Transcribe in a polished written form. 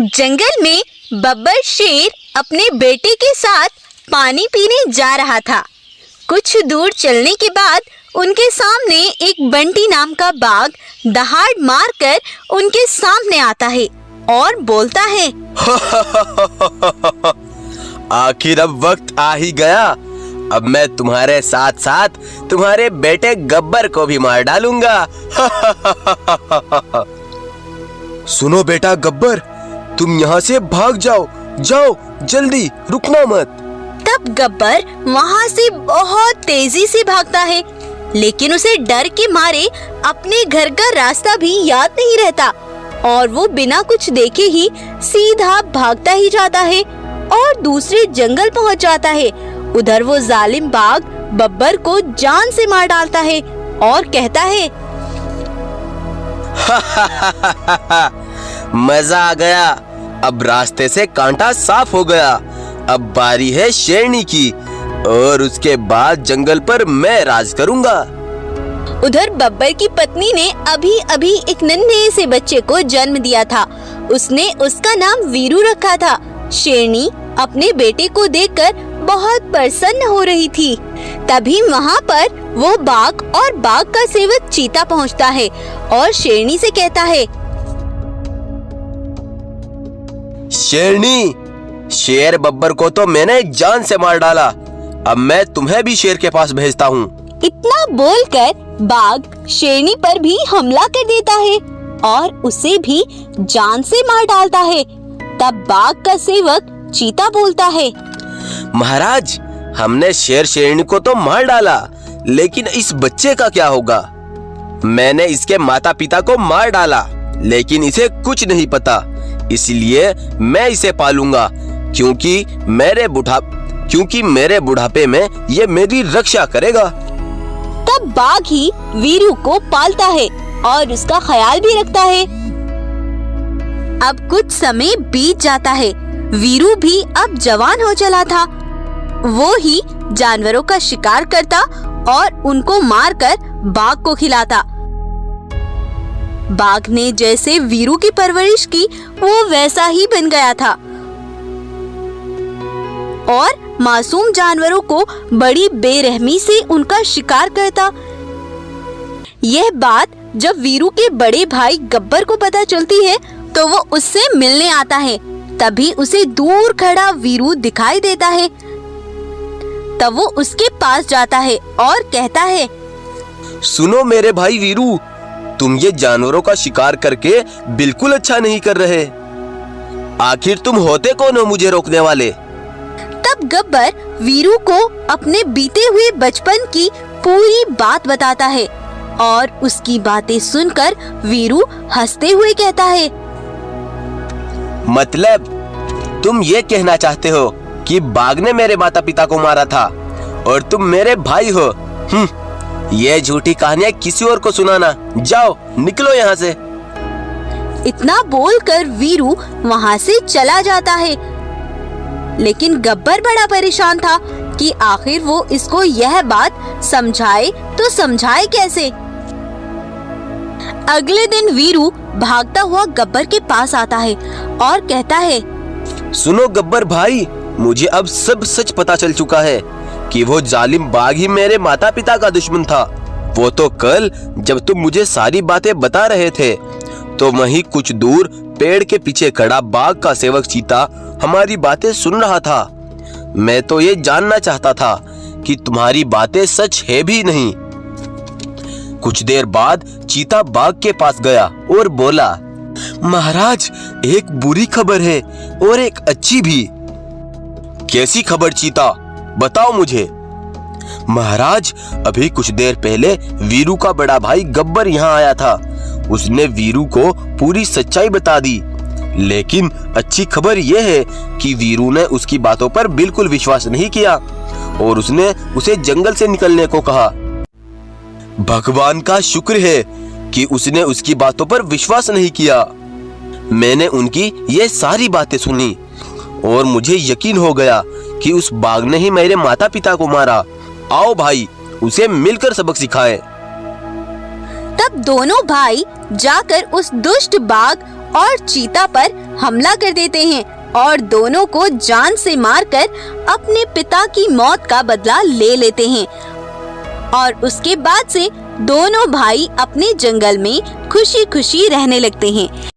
जंगल में बब्बर शेर अपने बेटे के साथ पानी पीने जा रहा था। कुछ दूर चलने के बाद उनके सामने एक बंटी नाम का बाघ दहाड़ मारकर उनके सामने आता है और बोलता है, आखिर अब वक्त आ ही गया। अब मैं तुम्हारे साथ साथ तुम्हारे बेटे गब्बर को भी मार डालूंगा। सुनो बेटा गब्बर, तुम यहाँ से भाग जाओ, जाओ जल्दी, रुकना मत। तब गब्बर वहाँ से बहुत तेजी से भागता है, लेकिन उसे डर के मारे अपने घर का रास्ता भी याद नहीं रहता और वो बिना कुछ देखे ही सीधा भागता ही जाता है और दूसरे जंगल पहुँच जाता है। उधर वो जालिम बाघ बब्बर को जान से मार डालता है और कहता है, मजा आ गया, अब रास्ते से कांटा साफ हो गया। अब बारी है शेरनी की और उसके बाद जंगल पर मैं राज करूंगा। उधर बब्बर की पत्नी ने अभी अभी एक नन्हे से बच्चे को जन्म दिया था। उसने उसका नाम वीरू रखा था। शेरनी अपने बेटे को देखकर बहुत प्रसन्न हो रही थी। तभी वहाँ पर वो बाघ और बाघ का सेवक चीता पहुँचता है और शेरनी से कहता है, शेरनी, शेर बब्बर को तो मैंने जान से मार डाला, अब मैं तुम्हें भी शेर के पास भेजता हूँ। इतना बोलकर बाघ शेरनी पर भी हमला कर देता है और उसे भी जान से मार डालता है। तब बाघ का सेवक चीता बोलता है, महाराज, हमने शेर शेरनी को तो मार डाला, लेकिन इस बच्चे का क्या होगा? मैंने इसके माता पिता को मार डाला, लेकिन इसे कुछ नहीं पता, इसलिए मैं इसे पालूंगा, क्योंकि मेरे बुढ़ापे में ये मेरी रक्षा करेगा। तब बाघ ही वीरू को पालता है और उसका ख्याल भी रखता है। अब कुछ समय बीत जाता है। वीरू भी अब जवान हो चला था। वो ही जानवरों का शिकार करता और उनको मारकर बाघ को खिलाता। बाघ ने जैसे वीरू की परवरिश की, वो वैसा ही बन गया था और मासूम जानवरों को बड़ी बेरहमी से उनका शिकार करता। यह बात जब वीरू के बड़े भाई गब्बर को पता चलती है तो वो उससे मिलने आता है। तभी उसे दूर खड़ा वीरू दिखाई देता है। तब वो उसके पास जाता है और कहता है, सुनो मेरे भाई वीरू, तुम ये जानवरों का शिकार करके बिल्कुल अच्छा नहीं कर रहे। आखिर तुम होते कौन हो मुझे रोकने वाले? तब गब्बर वीरू को अपने बीते हुए बचपन की पूरी बात बताता है और उसकी बातें सुनकर वीरू हंसते हुए कहता है, मतलब तुम ये कहना चाहते हो कि बाघ ने मेरे माता पिता को मारा था और तुम मेरे भाई हो? ये झूठी कहानियां किसी और को सुनाना। जाओ, निकलो यहाँ से। इतना बोलकर वीरू वहाँ से चला जाता है। लेकिन गब्बर बड़ा परेशान था कि आखिर वो इसको यह बात समझाए तो समझाए कैसे। अगले दिन वीरू भागता हुआ गब्बर के पास आता है और कहता है, सुनो गब्बर भाई, मुझे अब सब सच पता चल चुका है कि वो जालिम बाघ ही मेरे माता पिता का दुश्मन था। वो तो कल जब तुम मुझे सारी बातें बता रहे थे तो वहीं कुछ दूर पेड़ के पीछे खड़ा बाघ का सेवक चीता हमारी बातें सुन रहा था। मैं तो ये जानना चाहता था कि तुम्हारी बातें सच है भी नहीं। कुछ देर बाद चीता बाघ के पास गया और बोला, महाराज, एक बुरी खबर है और एक अच्छी भी। कैसी खबर चीता, बताओ मुझे। महाराज, अभी कुछ देर पहले वीरू का बड़ा भाई गब्बर यहाँ आया था। उसने वीरू को पूरी सच्चाई बता दी, लेकिन अच्छी खबर यह है कि वीरू ने उसकी बातों पर बिल्कुल विश्वास नहीं किया और उसने उसे जंगल से निकलने को कहा। भगवान का शुक्र है कि उसने उसकी बातों पर विश्वास नहीं किया। मैंने उनकी ये सारी बातें सुनी और मुझे यकीन हो गया कि उस बाघ ने ही मेरे माता पिता को मारा। आओ भाई, उसे मिलकर सबक सिखाएं। तब दोनों भाई जाकर उस दुष्ट बाघ और चीता पर हमला कर देते हैं और दोनों को जान से मारकर अपने पिता की मौत का बदला ले लेते हैं। और उसके बाद से दोनों भाई अपने जंगल में खुशी खुशी रहने लगते हैं।